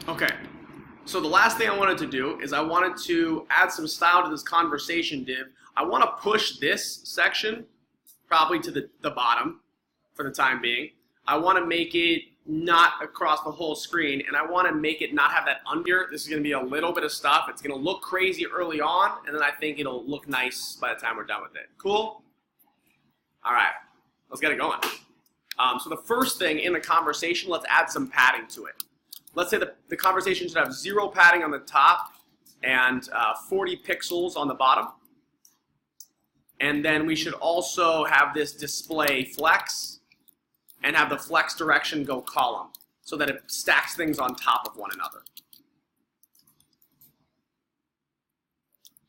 Okay, so the last thing I wanted to do is I wanted to add some style to this conversation div. I want to push this section probably to the bottom for the time being. I want to make it not across the whole screen, and I want to make it not have that under. This is going to be a little bit of stuff. It's going to look crazy early on, and then I think it'll look nice by the time we're done with it. Cool? All right, let's get it going. So the first thing in the conversation, let's add some padding to it. Let's say the conversation should have 0 padding on the top and 40 pixels on the bottom. And then we should also have this display flex and have the flex direction go column so that it stacks things on top of one another.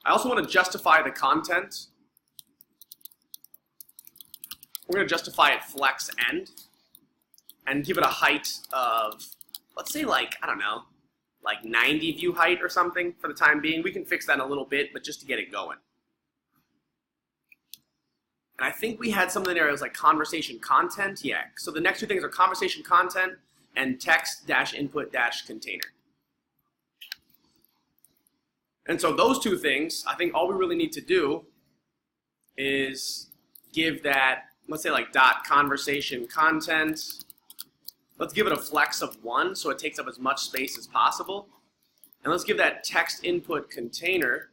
I also want to justify the content. We're going to justify it flex end and give it a height of, let's say like, I don't know, like 90 view height or something for the time being. We can fix that in a little bit, but just to get it going. And I think we had something there that was like conversation content. Yeah, so the next two things are conversation content and text-input-container. And so those two things, I think all we really need to do is give that, let's say like dot conversation content. Let's give it a flex of 1 so it takes up as much space as possible. And let's give that text input container,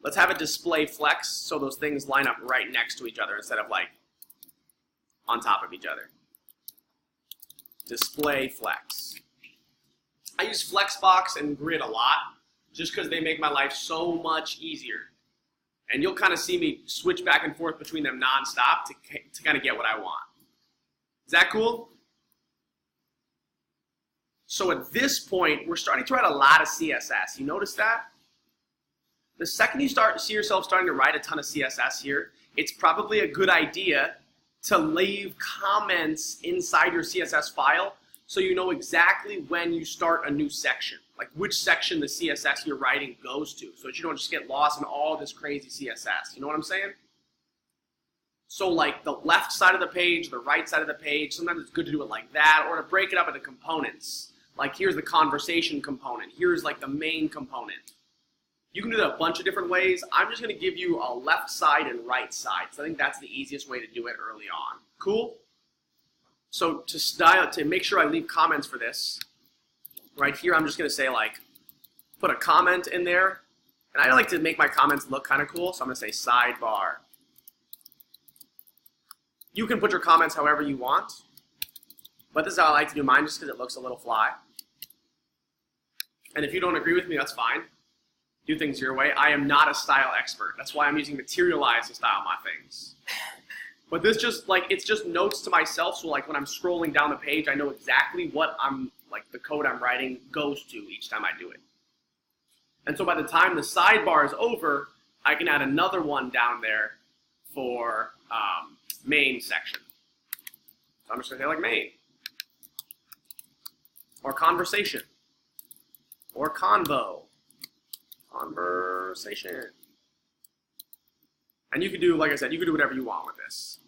let's have it display flex so those things line up right next to each other instead of like on top of each other. Display flex. I use Flexbox and Grid a lot just because they make my life so much easier. And you'll kind of see me switch back and forth between them nonstop to kind of get what I want. Is that cool? So at this point, we're starting to write a lot of CSS. You notice that? The second you start to see yourself starting to write a ton of CSS here, it's probably a good idea to leave comments inside your CSS file so you know exactly when you start a new section, like which section the CSS you're writing goes to, so that you don't just get lost in all this crazy CSS. You know what I'm saying? So like the left side of the page, the right side of the page, sometimes it's good to do it like that, or to break it up into components. Like here's the conversation component, here's like the main component. You can do that a bunch of different ways. I'm just going to give you a left side and right side. So I think that's the easiest way to do it early on. Cool? So to make sure I leave comments for this, right here I'm just going to say like, put a comment in there. And I like to make my comments look kind of cool, so I'm going to say sidebar. You can put your comments however you want, but this is how I like to do mine just because it looks a little fly. And if you don't agree with me, that's fine. Do things your way. I am not a style expert. That's why I'm using Materialize to style my things. But this just like, it's just notes to myself, so like when I'm scrolling down the page, I know exactly what the code I'm writing goes to each time I do it. And so by the time the sidebar is over, I can add another one down there for main section. So I'm just going to say like main. Or conversation. Or convo. Conversation. And you can do, like I said, you can do whatever you want with this.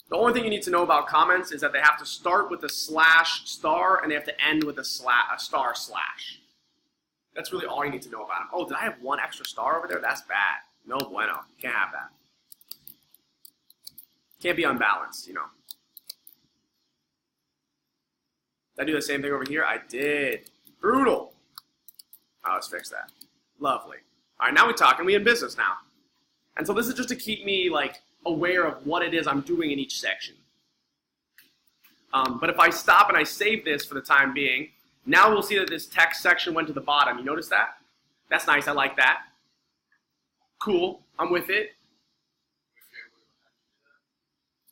The only thing you need to know about comments is that they have to start with a slash star and they have to end with a star slash. That's really all you need to know about them. Oh, did I have one extra star over there? That's bad. No bueno. Can't have that. Can't be unbalanced, you know. Did I do the same thing over here? I did. Brutal. Oh, let's fix that. Lovely. All right, now we're talking. We in business now. And so this is just to keep me like aware of what it is I'm doing in each section. But if I stop and I save this for the time being, now we'll see that this text section went to the bottom. You notice that? That's nice. I like that. Cool. I'm with it.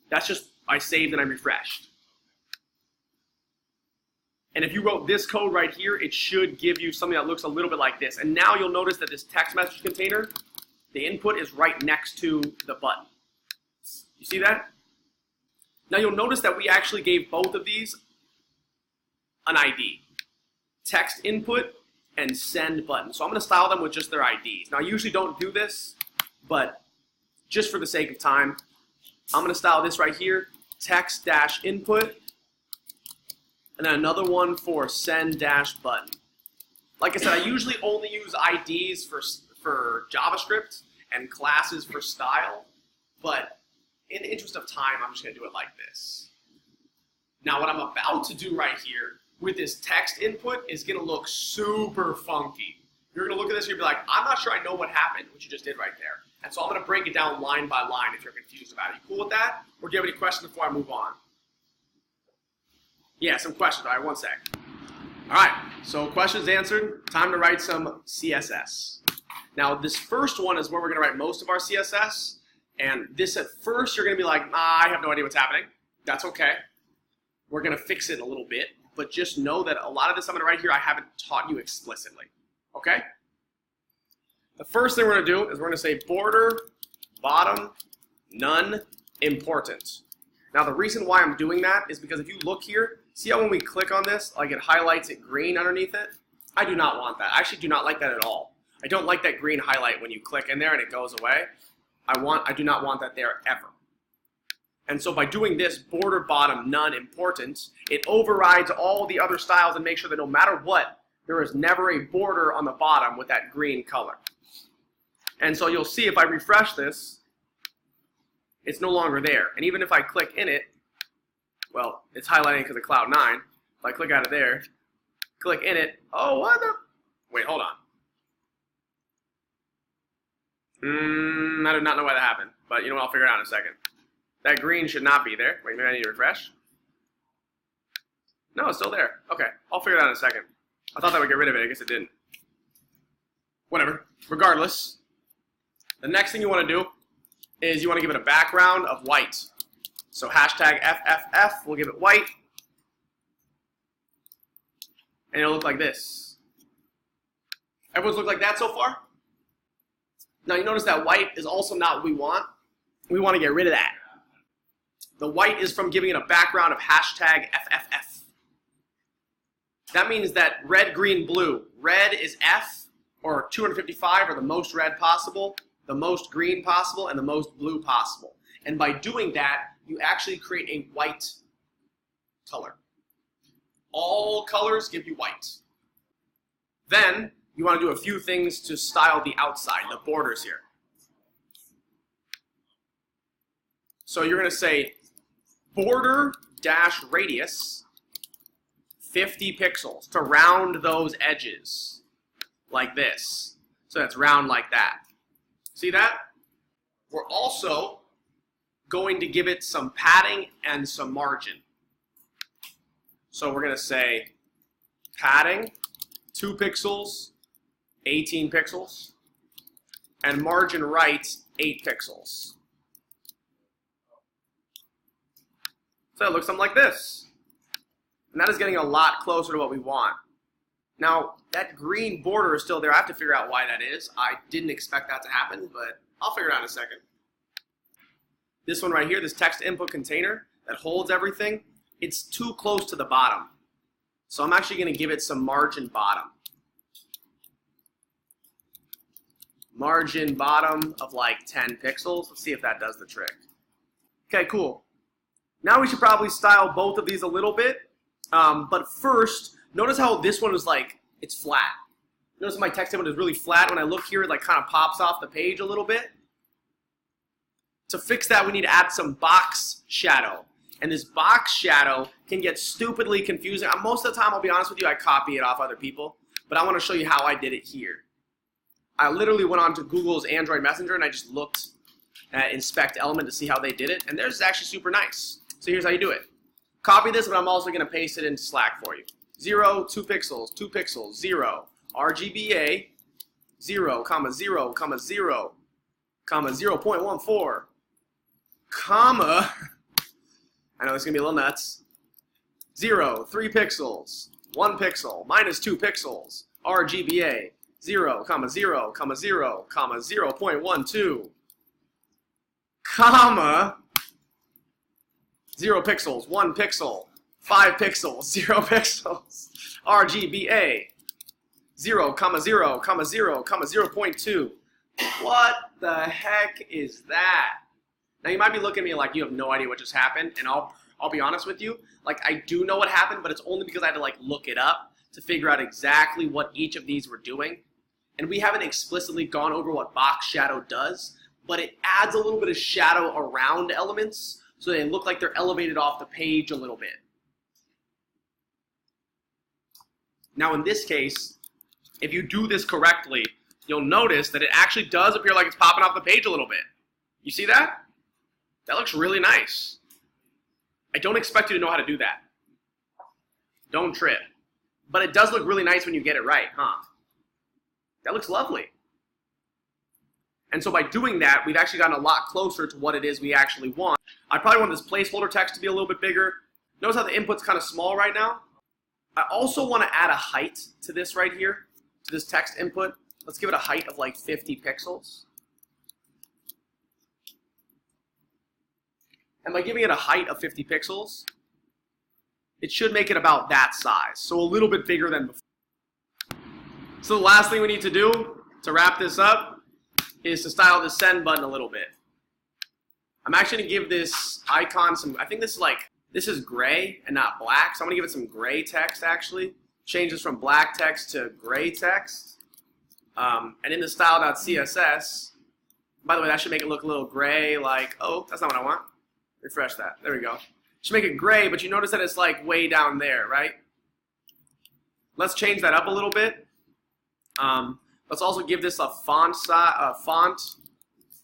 That's just I saved and I refreshed. And if you wrote this code right here, it should give you something that looks a little bit like this. And now you'll notice that this text message container, the input is right next to the button. You see that? Now you'll notice that we actually gave both of these an ID. Text input and send button. So I'm going to style them with just their IDs. Now I usually don't do this, but just for the sake of time, I'm going to style this right here, text-input, and then another one for send dash button. Like I said, I usually only use IDs for JavaScript and classes for style, but in the interest of time, I'm just going to do it like this. Now, what I'm about to do right here with this text input is going to look super funky. You're going to look at this and you'll be like, I'm not sure I know what happened, what you just did right there. And so I'm going to break it down line by line if you're confused about it. You cool with that? Or do you have any questions before I move on? Yeah, some questions. All right, one sec. All right, so questions answered. Time to write some CSS. Now, this first one is where we're going to write most of our CSS. And this at first, you're going to be like, I have no idea what's happening. That's okay. We're going to fix it a little bit. But just know that a lot of this I'm going to write here, I haven't taught you explicitly. Okay? The first thing we're going to do is we're going to say border, bottom, none, important. Now, the reason why I'm doing that is because if you look here, see how when we click on this, like it highlights it green underneath it? I do not want that. I actually do not like that at all. I don't like that green highlight when you click in there and it goes away. I do not want that there ever. And so by doing this, border, bottom, none, important, it overrides all the other styles and makes sure that no matter what, there is never a border on the bottom with that green color. And so you'll see if I refresh this, it's no longer there. And even if I click in it, well, it's highlighting because of Cloud 9. If I click out of there, click in it, oh, what the? Wait, hold on. I do not know why that happened, but you know what, I'll figure it out in a second. That green should not be there. Wait, maybe I need to refresh. No, it's still there. Okay, I'll figure it out in a second. I thought that would get rid of it. I guess it didn't. Whatever. Regardless, the next thing you want to do is you want to give it a background of white. So hashtag FFF, we'll give it white. And it'll look like this. Everyone's looked like that so far? Now you notice that white is also not what we want. We want to get rid of that. The white is from giving it a background of hashtag FFF. That means that red, green, blue. Red is F, or 255, or the most red possible, the most green possible, and the most blue possible. And by doing that, you actually create a white color. All colors give you white. Then, you want to do a few things to style the outside, the borders here. So you're going to say border dash radius 50 pixels to round those edges like this. So that's round like that. See that? We're also going to give it some padding and some margin. So we're going to say padding 2 pixels, 18 pixels, and margin right 8 pixels. So it looks something like this. And that is getting a lot closer to what we want. Now, that green border is still there. I have to figure out why that is. I didn't expect that to happen, but I'll figure it out in a second. This one right here, this text input container that holds everything, it's too close to the bottom. So I'm actually going to give it some margin bottom. Margin bottom of like 10 pixels. Let's see if that does the trick. Okay, cool. Now we should probably style both of these a little bit. But first, notice how this one is like, it's flat. Notice my text input is really flat. When I look here, it like kind of pops off the page a little bit. To fix that, we need to add some box shadow. And this box shadow can get stupidly confusing. Most of the time, I'll be honest with you, I copy it off other people. But I want to show you how I did it here. I literally went on to Google's Android Messenger and I just looked at Inspect Element to see how they did it. And theirs is actually super nice. So here's how you do it. Copy this, but I'm also going to paste it into Slack for you. 0, 2 pixels, 2 pixels, 0. RGBA, 0, 0, 0, 0.14, comma, I know this is going to be a little nuts, 0, 3 pixels, 1 pixel, minus 2 pixels, RGBA, 0, 0, 0, 0.12, comma, 0 pixels, 1 pixel, 5 pixels, 0 pixels, RGBA, 0, 0, 0, 0.2. What the heck is that? Now you might be looking at me like you have no idea what just happened, and I'll I'll be honest with you. Like, I do know what happened, but it's only because I had to like look it up to figure out exactly what each of these were doing. And we haven't explicitly gone over what box shadow does, but it adds a little bit of shadow around elements so they look like they're elevated off the page a little bit. Now in this case, if you do this correctly, you'll notice that it actually does appear like it's popping off the page a little bit. You see that? That looks really nice. I don't expect you to know how to do that. Don't trip. But it does look really nice when you get it right, huh? That looks lovely. And so by doing that, we've actually gotten a lot closer to what it is we actually want. I probably want this placeholder text to be a little bit bigger. Notice how the input's kind of small right now? I also want to add a height to this right here, to this text input. Let's give it a height of like 50 pixels. And by giving it a height of 50 pixels, it should make it about that size, so a little bit bigger than before. So the last thing we need to do to wrap this up is to style the send button a little bit. I'm actually going to give this icon some, I think this is gray and not black, so I'm going to give it some gray text actually. Change this from black text to gray text. And in the style.css, by the way, that should make it look a little gray, like, oh, that's not what I want. Refresh that. There we go. Should make it gray, but you notice that it's like way down there, right? Let's change that up a little bit. Let's also give this a font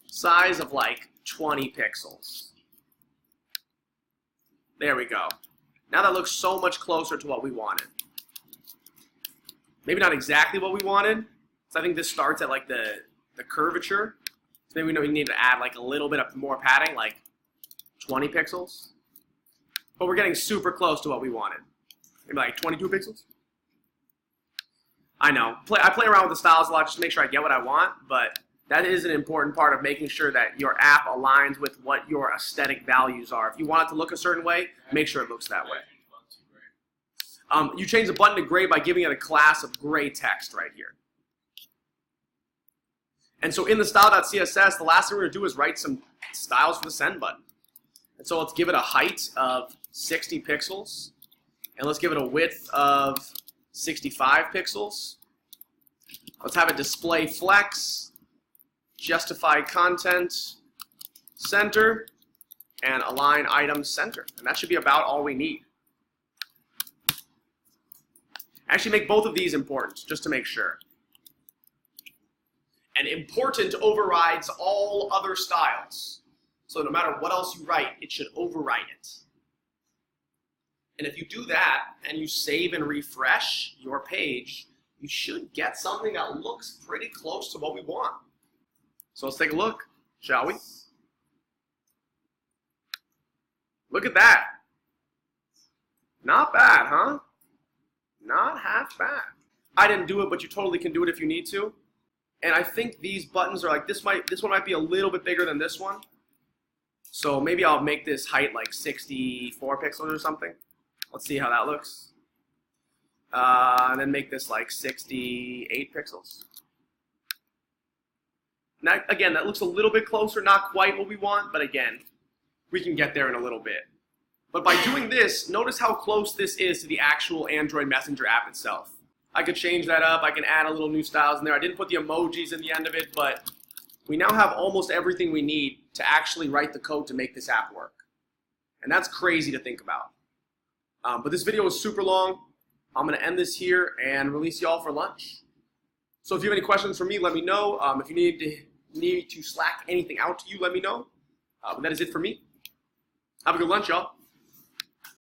size of like 20 pixels. There we go. Now that looks so much closer to what we wanted. Maybe not exactly what we wanted. So I think this starts at like the curvature. So maybe we know we need to add like a little bit of more padding, like 20 pixels. But we're getting super close to what we wanted. Maybe like 22 pixels? I know. I play around with the styles a lot just to make sure I get what I want, but that is an important part of making sure that your app aligns with what your aesthetic values are. If you want it to look a certain way, make sure it looks that way. You change the button to gray by giving it a class of gray text right here. And so in the style.css, the last thing we're going to do is write some styles for the send button. And so let's give it a height of 60 pixels. And let's give it a width of 65 pixels. Let's have it display flex, justify content, center, and align item center. And that should be about all we need. Actually make both of these important, just to make sure. And important overrides all other styles. So no matter what else you write, it should override it. And if you do that, and you save and refresh your page, you should get something that looks pretty close to what we want. So let's take a look, shall we? Look at that. Not bad, huh? Not half bad. I didn't do it, but you totally can do it if you need to. And I think these buttons are like, this one might be a little bit bigger than this one. So maybe I'll make this height like 64 pixels or something. Let's see how that looks. And then make this like 68 pixels. Now, again, that looks a little bit closer, not quite what we want, but again, we can get there in a little bit. But by doing this, notice how close this is to the actual Android Messenger app itself. I could change that up. I can add a little new styles in there. I didn't put the emojis in the end of it, but we now have almost everything we need to actually write the code to make this app work. And that's crazy to think about. But this video is super long. I'm going to end this here and release y'all for lunch. So if you have any questions for me, let me know. If you need to Slack anything out to you, let me know. But that is it for me. Have a good lunch, y'all.